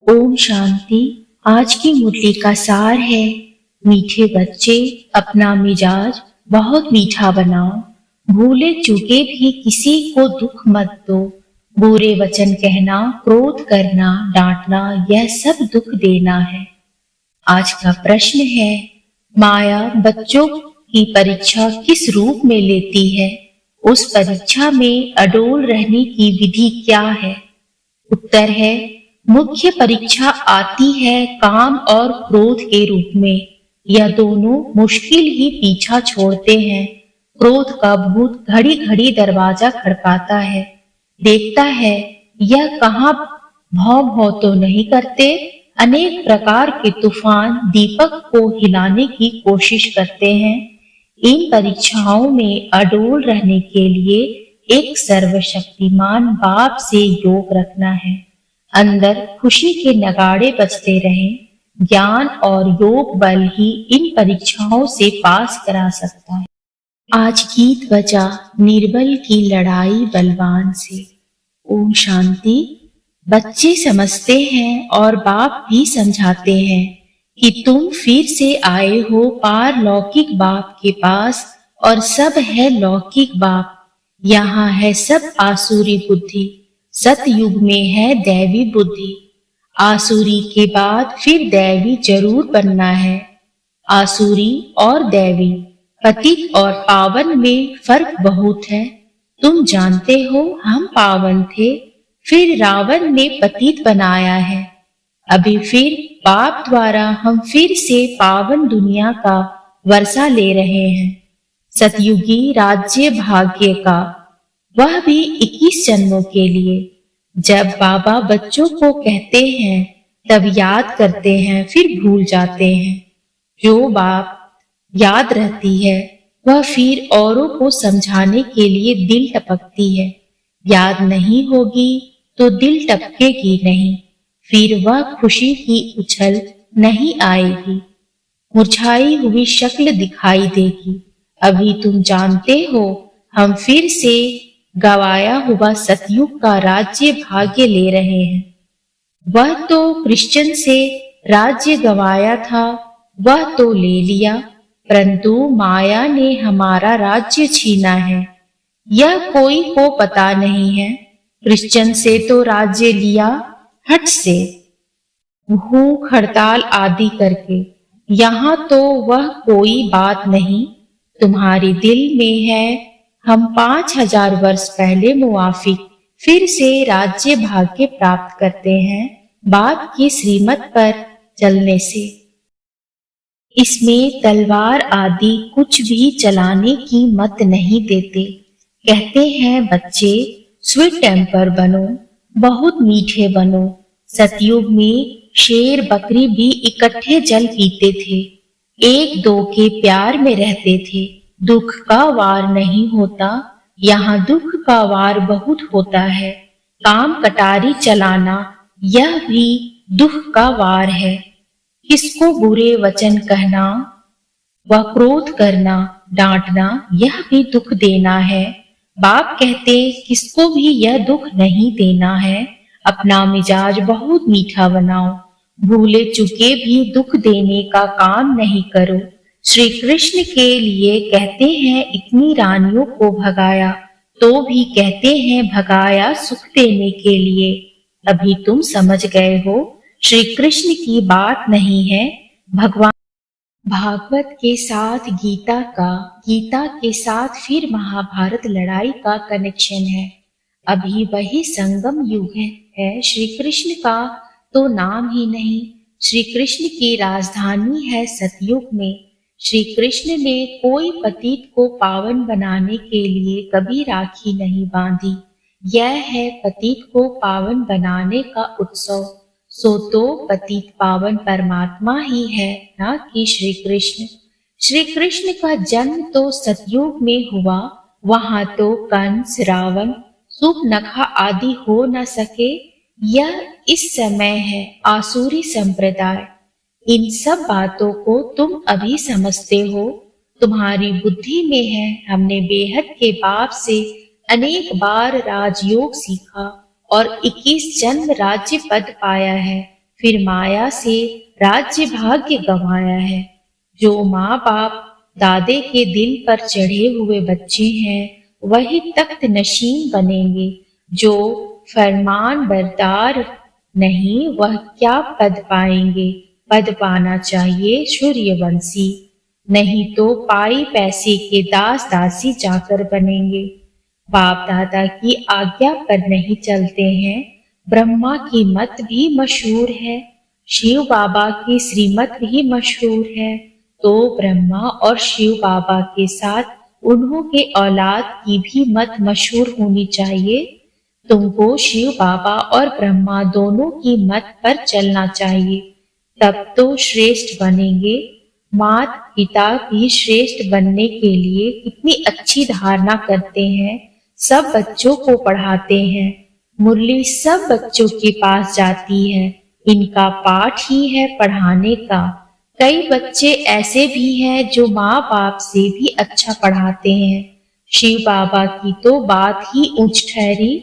ओम शांति। आज की मुरली का सार है, मीठे बच्चे अपना मिजाज बहुत मीठा बनाओ। भूले चूके भी किसी को दुख मत दो। बुरे वचन कहना, क्रोध करना, डांटना, यह सब दुख देना है। आज का प्रश्न है, माया बच्चों की परीक्षा किस रूप में लेती है? उस परीक्षा में अडोल रहने की विधि क्या है? उत्तर है, मुख्य परीक्षा आती है काम और क्रोध के रूप में। यह दोनों मुश्किल ही पीछा छोड़ते हैं। क्रोध का भूत घड़ी घड़ी दरवाजा खड़काता है, देखता है यह कहाँ भौं भौं तो नहीं करते। अनेक प्रकार के तूफान दीपक को हिलाने की कोशिश करते हैं। इन परीक्षाओं में अडोल रहने के लिए एक सर्वशक्तिमान बाप से योग रखना है। अंदर खुशी के नगाड़े बजते रहें। ज्ञान और योग बल ही इन परीक्षाओं से पास करा सकता है। आज गीत बजा निर्बल की लड़ाई बलवान से। ओम शांति। बच्चे समझते हैं और बाप भी समझाते हैं कि तुम फिर से आए हो पारलौकिक बाप के पास और सब है लौकिक बाप। यहाँ है सब आसुरी बुद्धि, सतयुग में है दैवी बुद्धि। आसुरी के बाद फिर दैवी जरूर बनना है। आसुरी और दैवी, पतित और पावन में फर्क बहुत है। तुम जानते हो हम पावन थे, फिर रावण ने पतित बनाया है। अभी फिर बाप द्वारा हम फिर से पावन दुनिया का वर्षा ले रहे हैं। सतयुगी राज्य भाग्य का, वह भी 21 जन्मों के लिए। जब बाबा बच्चों को कहते हैं तब याद करते हैं, फिर भूल जाते हैं। जो बात याद रहती है वह फिर औरों को समझाने के लिए दिल टपकती है। याद नहीं होगी तो दिल टपकेगी नहीं, फिर वह खुशी की उछल नहीं आएगी। मुरझाई हुई शक्ल दिखाई देगी। अभी तुम जानते हो हम फिर से गवाया हुआ सतयुग का राज्य भाग्य ले रहे हैं। वह तो क्रिश्चियन से राज्य गवाया था, वह तो ले लिया, परंतु माया ने हमारा राज्य छीना है। यह कोई को पता नहीं है। क्रिश्चियन से तो राज्य लिया हट से, भूख हड़ताल आदि करके। यहाँ तो वह कोई बात नहीं। तुम्हारे दिल में है हम 5000 वर्ष पहले मुआफिक फिर से राज्य भाग्य प्राप्त करते हैं बाप की श्रीमत पर चलने से। इसमें तलवार आदि कुछ भी चलाने की मत नहीं देते। कहते हैं बच्चे स्वीट टेम्पर बनो, बहुत मीठे बनो। सतयुग में शेर बकरी भी इकट्ठे जल पीते थे, एक दो के प्यार में रहते थे। दुख का वार नहीं होता, यहाँ दुख का वार बहुत होता है। काम कटारी चलाना यह भी दुख का वार है। किसको बुरे वचन कहना व क्रोध करना, डांटना, यह भी दुख देना है। बाप कहते किसको भी यह दुख नहीं देना है। अपना मिजाज बहुत मीठा बनाओ। भूले चुके भी दुख देने का काम नहीं करो। श्री कृष्ण के लिए कहते हैं इतनी रानियों को भगाया, तो भी कहते हैं भगाया सुख देने के लिए। अभी तुम समझ गए हो श्री कृष्ण की बात नहीं है, भगवान भागवत के साथ गीता का, गीता के साथ फिर महाभारत लड़ाई का कनेक्शन है। अभी वही संगम युग है। श्री कृष्ण का तो नाम ही नहीं। श्री कृष्ण की राजधानी है सतयुग में। श्री कृष्ण ने कोई पतित को पावन बनाने के लिए कभी राखी नहीं बांधी। यह है पतित को पावन बनाने का उत्सव। सो तो पतित पावन परमात्मा ही है, ना कि श्री कृष्ण। श्री कृष्ण का जन्म तो सतयुग में हुआ, वहां तो कंस, रावण, सूर्पनखा आदि हो न सके। यह इस समय है आसुरी संप्रदाय। इन सब बातों को तुम अभी समझते हो, तुम्हारी बुद्धि में है। हमने बेहद के बाप से अनेक बार राजयोग सीखा और 21 जन्म राज्य पद पाया है। फिर माया से राज्य भाग्य गंवाया है। जो माँ बाप दादे के दिल पर चढ़े हुए बच्चे हैं वही तख्त नशीन बनेंगे। जो फरमान बरदार नहीं वह क्या पद पाएंगे। पद पाना चाहिए सूर्यवंशी, नहीं तो पाई पैसे के दास दासी जाकर बनेंगे। बाप दादा की आज्ञा पर नहीं चलते हैं। ब्रह्मा की मत भी मशहूर है, शिव बाबा की श्रीमत भी मशहूर है। तो ब्रह्मा और शिव बाबा के साथ उन्हों के औलाद की भी मत मशहूर होनी चाहिए। तुमको शिव बाबा और ब्रह्मा दोनों की मत पर चलना चाहिए, तब तो श्रेष्ठ बनेंगे। माता पिता भी श्रेष्ठ बनने के लिए कितनी अच्छी धारणा करते हैं। सब बच्चों को पढ़ाते हैं। मुरली सब बच्चों के पास जाती है। इनका पाठ ही है पढ़ाने का। कई बच्चे ऐसे भी हैं जो माँ बाप से भी अच्छा पढ़ाते हैं। शिव बाबा की तो बात ही ऊंच ठहरी,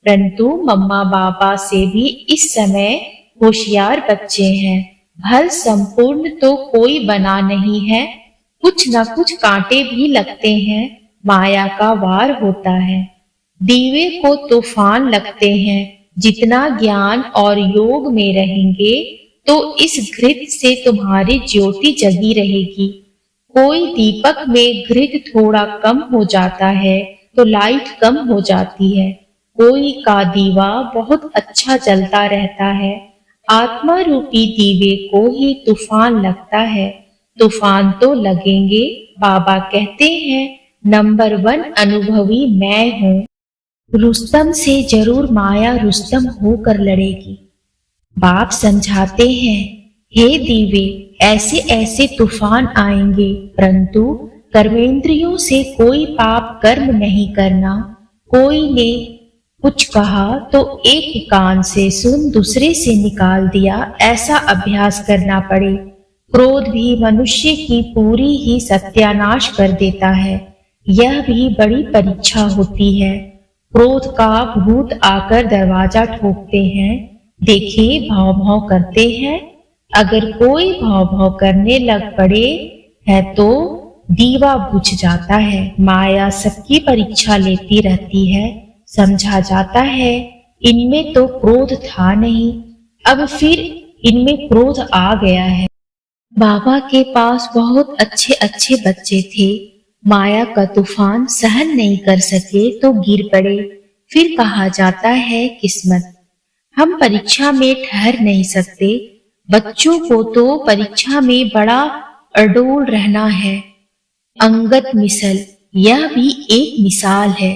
परंतु मम्मा बाबा से भी इस समय होशियार बच्चे हैं। भल संपूर्ण तो कोई बना नहीं है, कुछ न कुछ कांटे भी लगते हैं। माया का वार होता है। दीवे को तूफान लगते हैं। जितना ज्ञान और योग में रहेंगे तो इस घृत से तुम्हारी ज्योति जगी रहेगी। कोई दीपक में घृत थोड़ा कम हो जाता है तो लाइट कम हो जाती है। कोई का दीवा बहुत अच्छा जलता रहता है। आत्मा रूपी दीवे को ही तूफान लगता है। तूफान तो लगेंगे। बाबा कहते हैं नंबर 1 अनुभवी मैं हूँ। रुस्तम से जरूर माया रुस्तम होकर लड़ेगी। बाप समझाते हैं, हे दीवे, ऐसे ऐसे तूफान आएंगे, परंतु कर्मेंद्रियों से कोई पाप कर्म नहीं करना। कोई ने कुछ कहा तो एक कान से सुन दूसरे से निकाल दिया, ऐसा अभ्यास करना पड़े। क्रोध भी मनुष्य की पूरी ही सत्यानाश कर देता है। यह भी बड़ी परीक्षा होती है। क्रोध का भूत आकर दरवाजा ठोकते हैं। देखे भाव भाव करते हैं। अगर कोई भाव भाव करने लग पड़े है तो दीवा बुझ जाता है। माया सबकी परीक्षा लेती रहती है। समझा जाता है इनमें तो क्रोध था नहीं, अब फिर इनमें क्रोध आ गया है। बाबा के पास बहुत अच्छे अच्छे बच्चे थे। माया का तूफान सहन नहीं कर सके तो गिर पड़े। फिर कहा जाता है किस्मत। हम परीक्षा में ठहर नहीं सकते। बच्चों को तो परीक्षा में बड़ा अडोल रहना है। अंगत मिसल यह भी एक मिसाल है।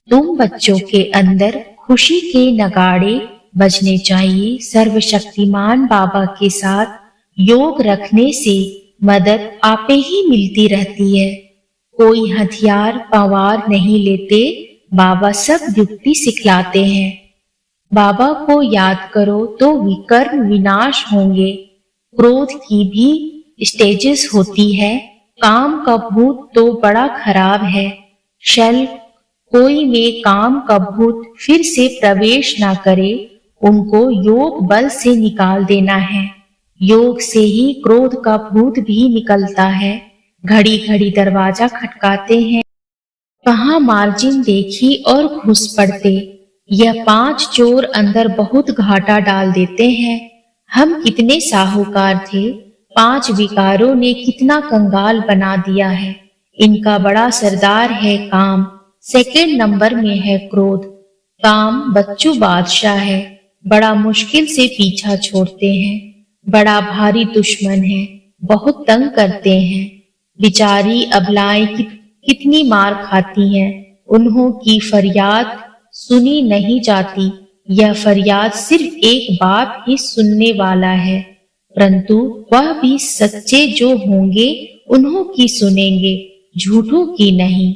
तुम बच्चों के अंदर खुशी के नगाड़े बजने चाहिए। सर्वशक्तिमान बाबा के साथ योग रखने से मदद आपे ही मिलती रहती है। कोई हथियार पवार नहीं लेते। बाबा सब युक्ति सिखलाते हैं। बाबा को याद करो तो विकर्म विनाश होंगे। क्रोध की भी स्टेजेस होती है। काम का भूत तो बड़ा खराब है। शल कोई में काम का भूत फिर से प्रवेश ना करे, उनको योग बल से निकाल देना है। योग से ही क्रोध का भूत भी निकलता है। घड़ी घड़ी दरवाजा खटकाते हैं। कहाँ मार्जिन देखी और घुस पड़ते। यह 5 चोर अंदर बहुत घाटा डाल देते हैं। हम कितने साहूकार थे। 5 विकारों ने कितना कंगाल बना दिया है। इनका बड़ा सरदार है काम। सेकंड नंबर में है क्रोध। काम बच्चू बादशाह है। बड़ा मुश्किल से पीछा छोड़ते हैं। बड़ा भारी दुश्मन है। बहुत तंग करते हैं। बिचारी अबलाएं कितनी मार खाती हैं। उन्हों की फरियाद सुनी नहीं जाती। यह फरियाद सिर्फ एक बाप ही सुनने वाला है, परंतु वह भी सच्चे जो होंगे उन्हों की सुनेंगे, झूठों की नहीं।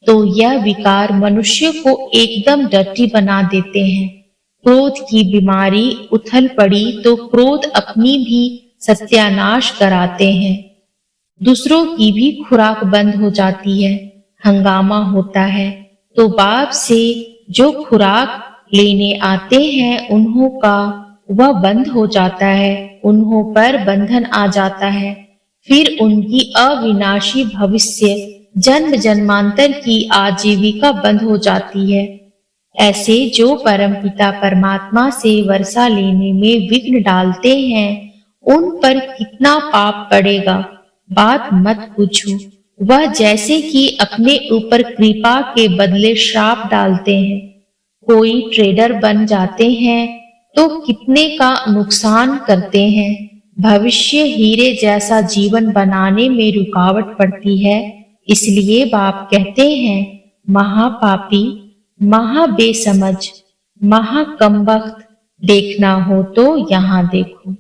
तो यह विकार मनुष्य को एकदम डर्टी बना देते हैं। क्रोध की बीमारी उथल पड़ी तो क्रोध अपनी भी सत्यानाश कराते हैं। दूसरों की भी खुराक बंद हो जाती है। हंगामा होता है तो बाप से जो खुराक लेने आते हैं उन्हों का वह बंद हो जाता है, उन्हों पर बंधन आ जाता है। फिर उनकी अविनाशी भविष्य जन्म जन्मांतर की आजीविका बंद हो जाती है। ऐसे जो परमपिता परमात्मा से वर्षा लेने में विघ्न डालते हैं, उन पर कितना पाप पड़ेगा, बात मत पूछो। वह जैसे कि अपने ऊपर कृपा के बदले श्राप डालते हैं। कोई ट्रेडर बन जाते हैं तो कितने का नुकसान करते हैं। भविष्य हीरे जैसा जीवन बनाने में रुकावट पड़ती है। इसलिए बाप कहते हैं, महापापी, महा बेसमझ, महा कमबख्त, देखना हो तो यहाँ देखो।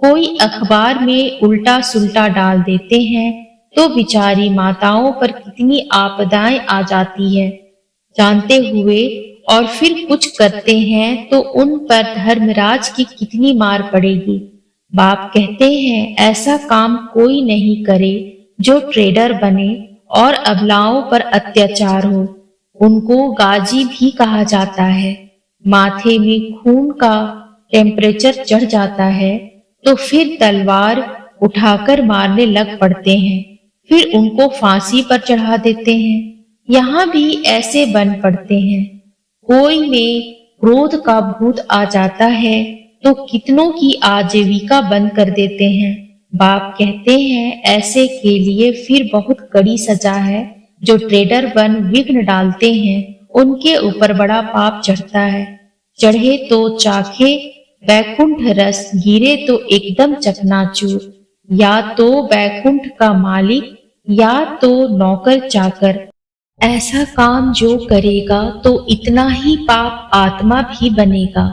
कोई अखबार में उल्टा सुल्टा डाल देते हैं तो बिचारी माताओं पर कितनी आपदाएं आ जाती है। जानते हुए और फिर कुछ करते हैं तो उन पर धर्मराज की कितनी मार पड़ेगी। बाप कहते हैं, ऐसा काम कोई नहीं करे जो ट्रेडर बने और अबलाओं पर अत्याचार हो। उनको गाजी भी कहा जाता है। माथे में खून का टेम्परेचर चढ़ जाता है तो फिर तलवार उठाकर मारने लग पड़ते हैं। फिर उनको फांसी पर चढ़ा देते हैं। यहाँ भी ऐसे बन पड़ते हैं। कोई में क्रोध का भूत आ जाता है तो कितनों की आजीविका बंद कर देते हैं। बाप कहते हैं, ऐसे के लिए फिर बहुत कड़ी सजा है। जो ट्रेडर बन विघ्न डालते हैं, उनके ऊपर बड़ा पाप चढ़ता है। चढ़े तो चाखे बैकुंठ रस, गिरे तो एकदम चकनाचूर। या तो बैकुंठ का मालिक या तो नौकर चाकर। ऐसा काम जो करेगा तो इतना ही पाप आत्मा भी बनेगा।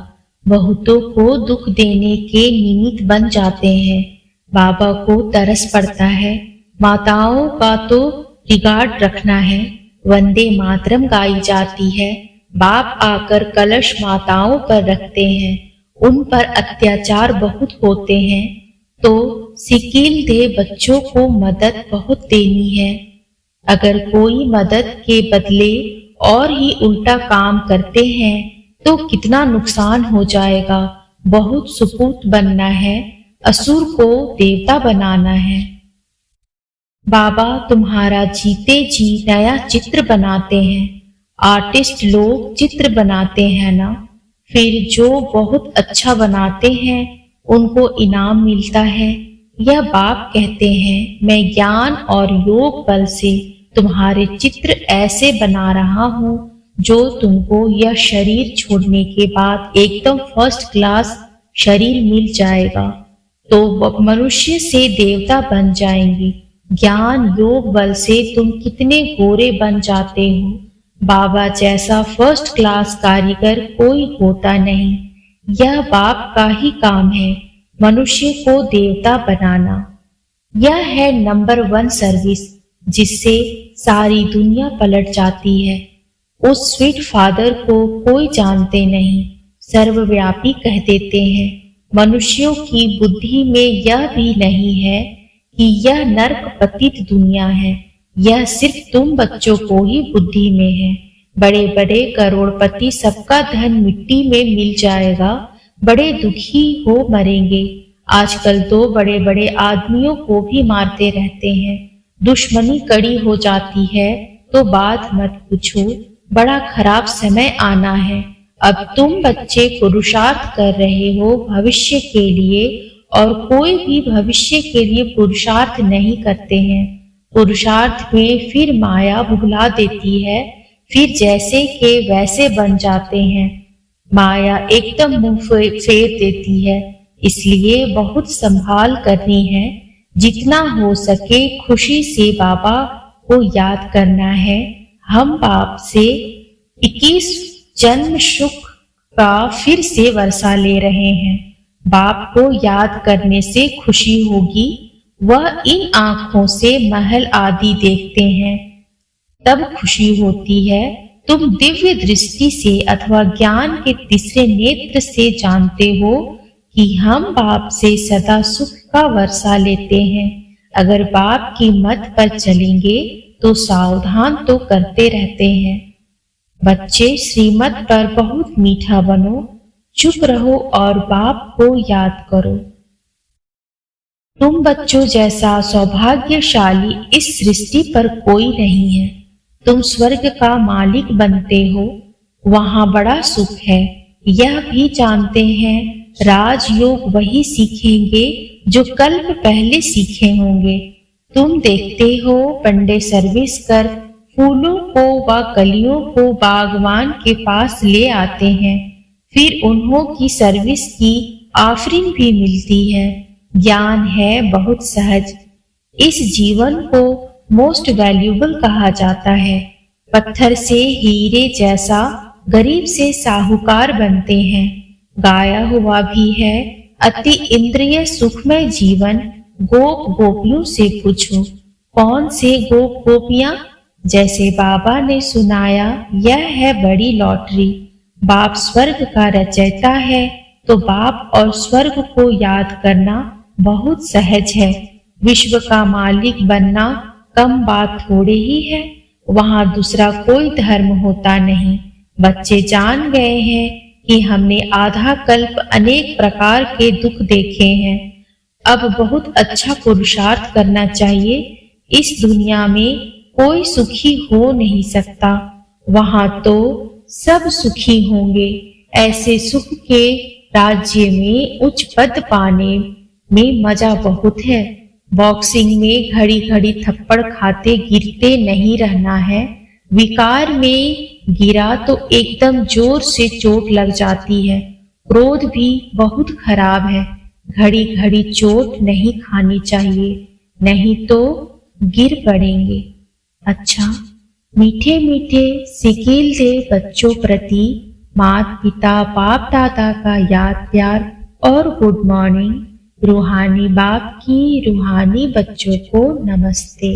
बहुतों को दुख देने के निमित्त बन जाते हैं। बाबा को तरस पड़ता है। माताओं का तो रिगार्ड रखना है। वंदे मातरम गाई जाती है। बाप आकर कलश माताओं पर रखते हैं। उन पर अत्याचार बहुत होते हैं तो सिकील दे बच्चों को मदद बहुत देनी है। अगर कोई मदद के बदले और ही उल्टा काम करते हैं तो कितना नुकसान हो जाएगा। बहुत सुपूत बनना है, असुर को देवता बनाना है। बाबा तुम्हारा जीते जी नया चित्र बनाते हैं। आर्टिस्ट लोग चित्र बनाते हैं ना, फिर जो बहुत अच्छा बनाते हैं उनको इनाम मिलता है। यह बाप कहते हैं, मैं ज्ञान और योग बल से तुम्हारे चित्र ऐसे बना रहा हूँ जो तुमको यह शरीर छोड़ने के बाद एकदम फर्स्ट क्लास शरीर मिल जाएगा तो मनुष्य से देवता बन जाएंगे। ज्ञान योग बल से तुम कितने गोरे बन जाते हो। बाबा जैसा फर्स्ट क्लास कारीगर कोई होता नहीं। यह बाप का ही काम है, मनुष्य को देवता बनाना। यह है नंबर 1 सर्विस, जिससे सारी दुनिया पलट जाती है। उस स्वीट फादर को कोई जानते नहीं, सर्वव्यापी कह देते हैं। मनुष्यों की बुद्धि में यह भी नहीं है कि यह नरक पतित दुनिया है। यह सिर्फ तुम बच्चों को ही बुद्धि में है। बड़े बड़े करोड़पति, सबका धन मिट्टी में मिल जाएगा, बड़े दुखी हो मरेंगे। आजकल तो बड़े बड़े आदमियों को भी मारते रहते हैं। दुश्मनी कड़ी हो जाती है तो बात मत पूछो, बड़ा खराब समय आना है। अब तुम बच्चे पुरुषार्थ कर रहे हो भविष्य के लिए, और कोई भी भविष्य के लिए पुरुषार्थ नहीं करते हैं। पुरुषार्थ में फिर माया भुला देती है, फिर जैसे के वैसे बन जाते हैं। माया एकदम मुंह फेर देती है, इसलिए बहुत संभाल करनी है। जितना हो सके खुशी से बाबा को याद करना है। हम बाप से 21 जन्म सुख का फिर से वर्षा ले रहे हैं। बाप को याद करने से खुशी होगी। वह इन आंखों से महल आदि देखते हैं, तब खुशी होती है। तुम दिव्य दृष्टि से अथवा ज्ञान के तीसरे नेत्र से जानते हो कि हम बाप से सदा सुख का वर्षा लेते हैं। अगर बाप की मत पर चलेंगे तो सावधान तो करते रहते हैं। बच्चे श्रीमत पर बहुत मीठा बनो, चुप रहो और बाप को याद करो। तुम बच्चों जैसा सौभाग्यशाली इस सृष्टि पर कोई नहीं है। तुम स्वर्ग का मालिक बनते हो, वहां बड़ा सुख है। यह भी जानते हैं राजयोग वही सीखेंगे जो कल्प पहले सीखे होंगे। तुम देखते हो पंडे सर्विस कर फूलों को व कलियों को बागवान के पास ले आते हैं, फिर उन्हों की सर्विस की आफरीन भी मिलती है। ज्ञान है बहुत सहज। इस जीवन को मोस्ट वैल्यूबल कहा जाता है। पत्थर से हीरे जैसा गरीब से साहूकार बनते हैं। गाया हुआ भी है अति इंद्रिय सुखमय जीवन गोप गोपियों से पूछो। कौन से गोप गोपियां? जैसे बाबा ने सुनाया, यह है बड़ी लॉटरी। बाप स्वर्ग का रचयिता है, तो बाप और स्वर्ग को याद करना बहुत सहज है। विश्व का मालिक बनना कम बात थोड़े ही है। वहां दूसरा कोई धर्म होता नहीं। बच्चे जान गए हैं कि हमने आधा कल्प अनेक प्रकार के दुख देखे हैं। अब बहुत अच्छा पुरुषार्थ करना चाहिए। इस दुनिया में कोई सुखी हो नहीं सकता, वहां तो सब सुखी होंगे। ऐसे सुख के राज्य में उच्च पद पाने में मजा बहुत है। बॉक्सिंग में घड़ी घड़ी थप्पड़ खाते गिरते नहीं रहना है। विकार में गिरा तो एकदम जोर से चोट लग जाती है। क्रोध भी बहुत खराब है। घड़ी घड़ी चोट नहीं खानी चाहिए, नहीं तो गिर पड़ेंगे। अच्छा, मीठे मीठे सिकील दे बच्चों प्रति माता पिता बाप दादा का याद प्यार और गुड मॉर्निंग। रूहानी बाप की रूहानी बच्चों को नमस्ते।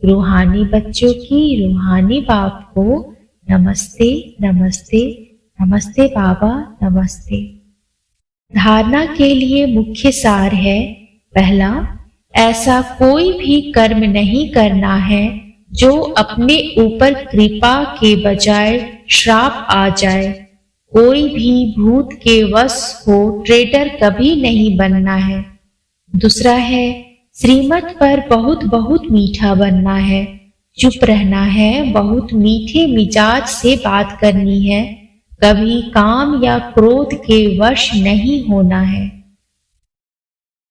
रूहानी बच्चों की रूहानी बाप को नमस्ते नमस्ते नमस्ते बाबा नमस्ते। धारणा के लिए मुख्य सार है। पहला, ऐसा कोई भी कर्म नहीं करना है जो अपने ऊपर कृपा के बजाय श्राप आ जाए। कोई भी भूत के वश हो ट्रेडर कभी नहीं बनना है। दूसरा है, श्रीमत पर बहुत बहुत मीठा बनना है। चुप रहना है, बहुत मीठे मिजाज से बात करनी है। कभी काम या क्रोध के वश नहीं होना है।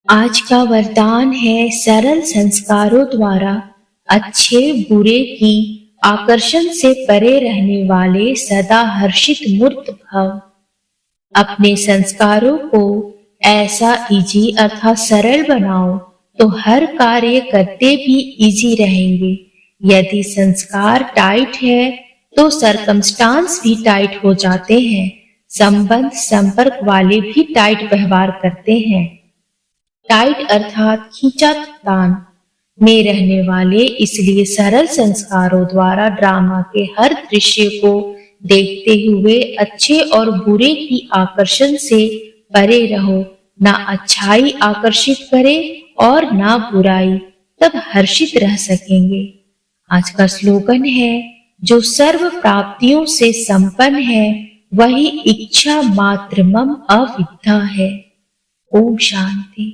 आज का वरदान है, सरल संस्कारों द्वारा अच्छे बुरे की आकर्षण से परे रहने वाले सदा हर्षित मूर्त भव। अपने संस्कारों को ऐसा इजी अर्थात सरल बनाओ तो हर कार्य करते भी इजी रहेंगे। यदि संस्कार टाइट है तो सरकमस्टांस भी टाइट हो जाते हैं। संबंध संपर्क वाले भी टाइट व्यवहार करते हैं। टाइट अर्थात खींचातान में रहने वाले, इसलिए सरल संस्कारों द्वारा ड्रामा के हर दृश्य को देखते हुए अच्छे और बुरे की आकर्षण से परे रहो। ना अच्छाई आकर्षित करे और ना बुराई, तब हर्षित रह सकेंगे। आज का स्लोगन है, जो सर्व प्राप्तियों से संपन्न है वही इच्छा मात्र मम अविद्या है। ओम शांति।